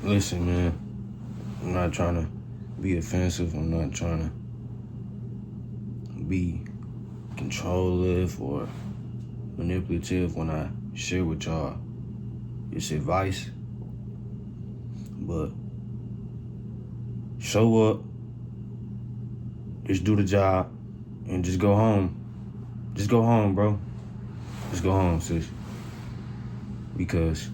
Listen, man, I'm not trying to be offensive. I'm not trying to be controlling or manipulative when I share with y'all this advice. But show up, just do the job, and just go home. Just go home, bro. Just go home, sis. Because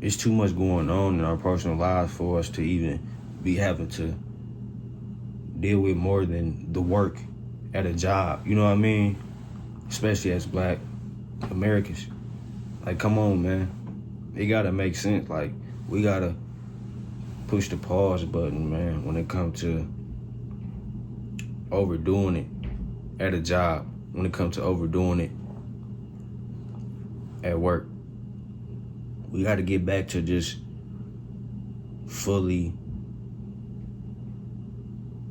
it's too much going on in our personal lives for us to even be having to deal with more than the work at a job. You know what I mean? Especially as Black Americans. Like, come on, man. It gotta make sense. Like, we gotta push the pause button, man, when it comes to overdoing it at a job, when it comes to overdoing it at work. We gotta get back to just fully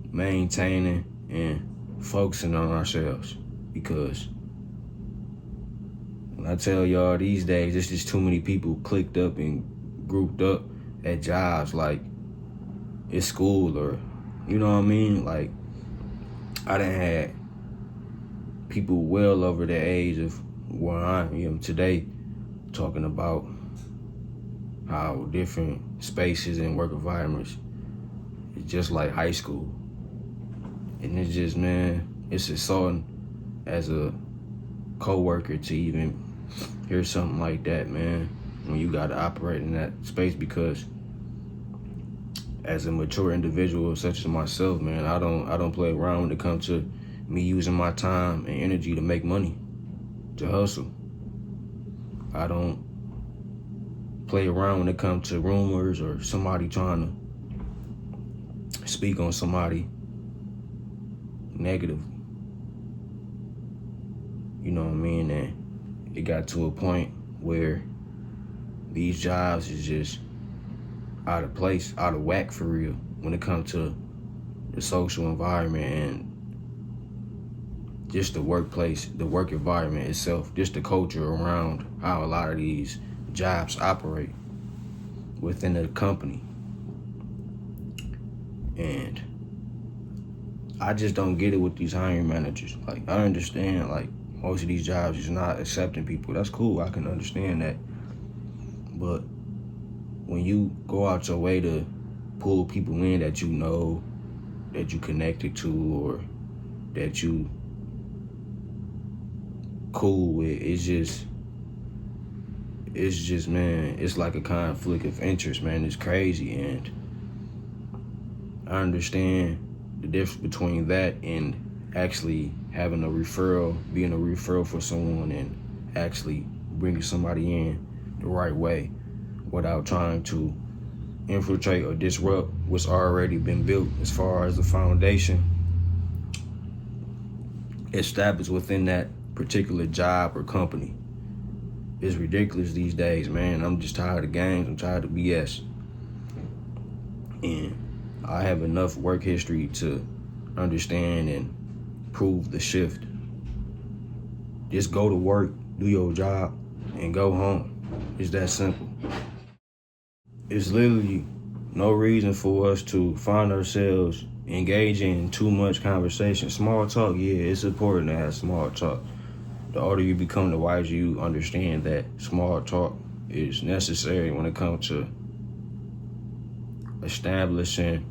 maintaining and focusing on ourselves. Because when I tell y'all these days, it's just too many people clicked up and grouped up at jobs like it's school, or, you know what I mean? Like, I done had people well over the age of where I am today talking about how different spaces and work environments is just like high school. And it's just, man, it's assaulting as a co-worker to even hear something like that, man, when you gotta operate in that space. Because as a mature individual such as myself, man, I don't play around when it comes to me using my time and energy to make money, to hustle. I don't play around when it comes to rumors or somebody trying to speak on somebody negative. You know what I mean? And it got to a point where these jobs is just out of place, out of whack for real, when it comes to the social environment and just the workplace, the work environment itself, just the culture around how a lot of these jobs operate within the company. And I just don't get it with these hiring managers. Like, I understand, like, most of these jobs is not accepting people. That's cool, I can understand that. But when you go out your way to pull people in that you know, that you connected to, or that you cool with, it's just, man, it's like a conflict of interest, man. It's crazy. And I understand the difference between that and actually having a referral, being a referral for someone and actually bringing somebody in the right way without trying to infiltrate or disrupt what's already been built as far as the foundation established within that particular job or company. It's ridiculous these days, man. I'm just tired of games. I'm tired of BS. And I have enough work history to understand and prove the shift. Just go to work, do your job, and go home. It's that simple. It's literally no reason for us to find ourselves engaging in too much conversation. Small talk, yeah, it's important to have small talk. The older you become, the wiser you understand that small talk is necessary when it comes to establishing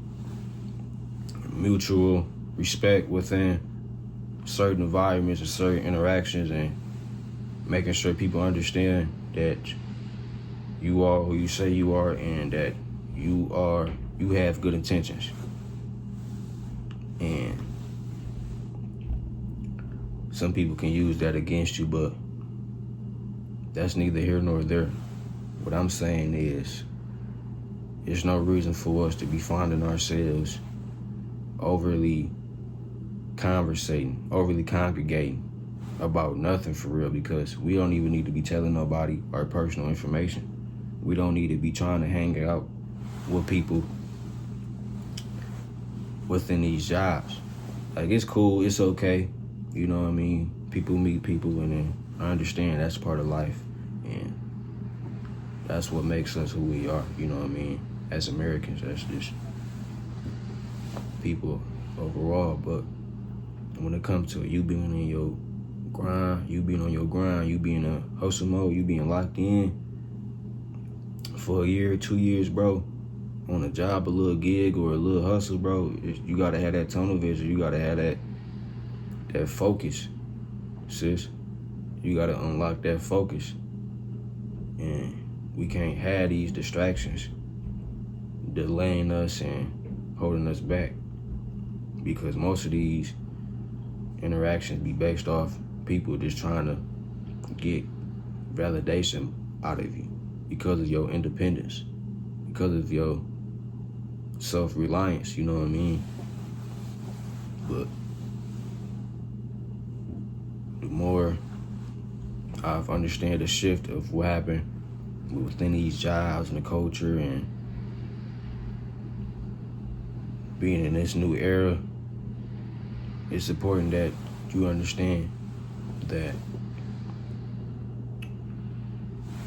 mutual respect within certain environments and certain interactions, and making sure people understand that you are who you say you are and that you have good intentions. And some people can use that against you, but that's neither here nor there. What I'm saying is, there's no reason for us to be finding ourselves overly conversating, overly congregating about nothing for real, because we don't even need to be telling nobody our personal information. We don't need to be trying to hang out with people within these jobs. Like, it's cool, it's okay. You know what I mean? People meet people, and then I understand that's part of life. And that's what makes us who we are, you know what I mean? As Americans, that's just people overall. But when it comes to you being in your grind, you being a hustle mode, you being locked in for a year, 2 years, bro, on a job, a little gig, or a little hustle, bro, you gotta have that tunnel vision. You gotta have that focus, sis. You gotta unlock that focus. And we can't have these distractions delaying us and holding us back, because most of these interactions be based off people just trying to get validation out of you because of your independence, because of your self-reliance, you know what I mean? But the more I've understand the shift of what happened within these jobs and the culture and being in this new era, it's important that you understand that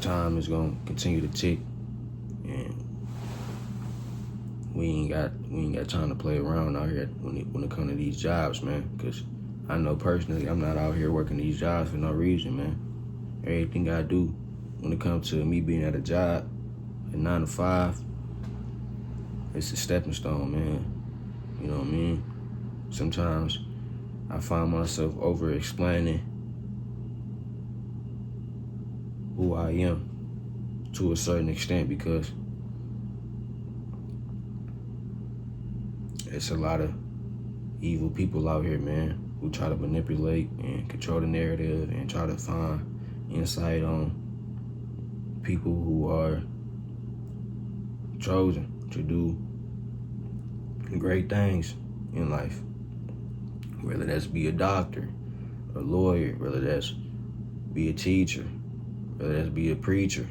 time is gonna continue to tick, and we ain't got time to play around out here when it comes to these jobs, man. Because I know personally, I'm not out here working these jobs for no reason, man. Everything I do when it comes to me being at a job at 9 to 5, it's a stepping stone, man. You know what I mean? Sometimes I find myself over-explaining who I am to a certain extent, because it's a lot of evil people out here, man, who try to manipulate and control the narrative and try to find insight on people who are chosen to do great things in life. Whether that's be a doctor, a lawyer, whether that's be a teacher, whether that's be a preacher.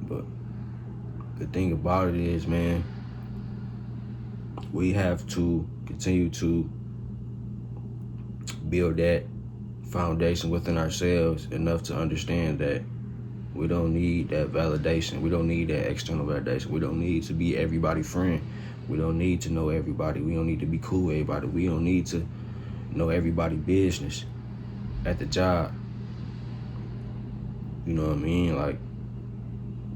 But the thing about it is, man, we have to continue to build that foundation within ourselves enough to understand that we don't need that validation. We don't need that external validation. We don't need to be everybody's friend. We don't need to know everybody. We don't need to be cool with everybody. We don't need to know everybody's business at the job. You know what I mean? Like,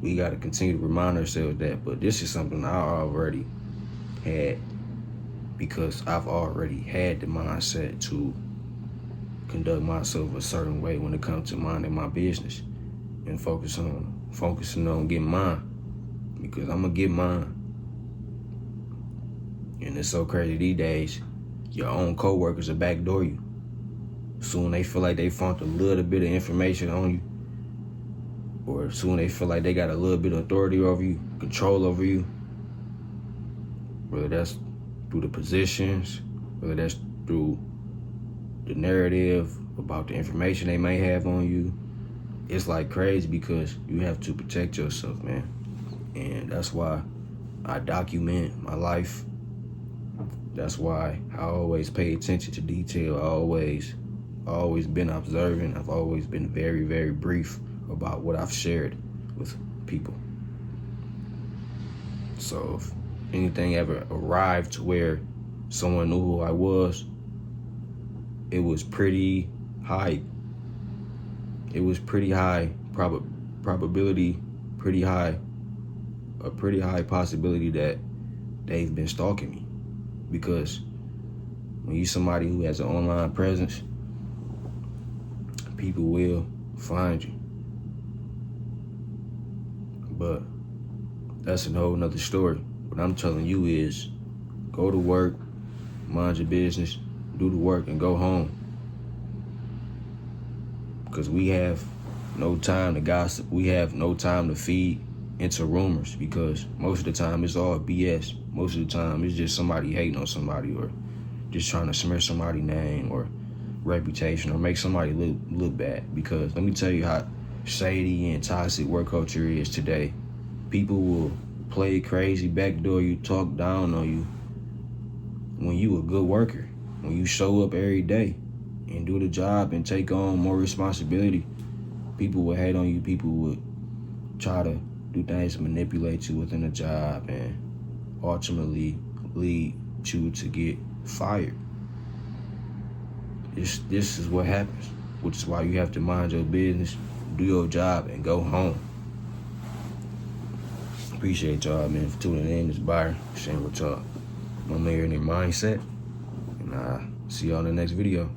we got to continue to remind ourselves that. But this is something I already had, because I've already had the mindset to conduct myself a certain way when it comes to minding my business and focusing on getting mine, because I'm gonna get mine. And it's so crazy these days, your own coworkers will backdoor you. Soon they feel like they found a little bit of information on you, or soon they feel like they got a little bit of authority over you, control over you, whether that's through the positions, whether that's through the narrative about the information they may have on you. It's like crazy, because you have to protect yourself, man. And that's why I document my life. That's why I always pay attention to detail. I always been observant. I've always been very, very brief about what I've shared with people. So if anything ever arrived to where someone knew who I was, it was pretty high. It was pretty high probability, a pretty high possibility that they've been stalking me. Because when you're somebody who has an online presence, people will find you. But that's a whole nother story. What I'm telling you is, go to work, mind your business, do the work, and go home. Because we have no time to gossip. We have no time to feed into rumors, because most of the time it's all BS. Most of the time it's just somebody hating on somebody, or just trying to smear somebody's name or reputation, or make somebody look bad. Because let me tell you how shady and toxic work culture is today. People will play crazy, backdoor you, talk down on you when you a good worker, when you show up every day and do the job and take on more responsibility People would hate on you. People would try to do things to manipulate you within a job and ultimately lead you to get fired. This is what happens, which is why you have to mind your business, do your job, and go home. Appreciate y'all, man, for tuning in. This Byron, sharing with y'all my millionaire mindset, and see y'all in the next video.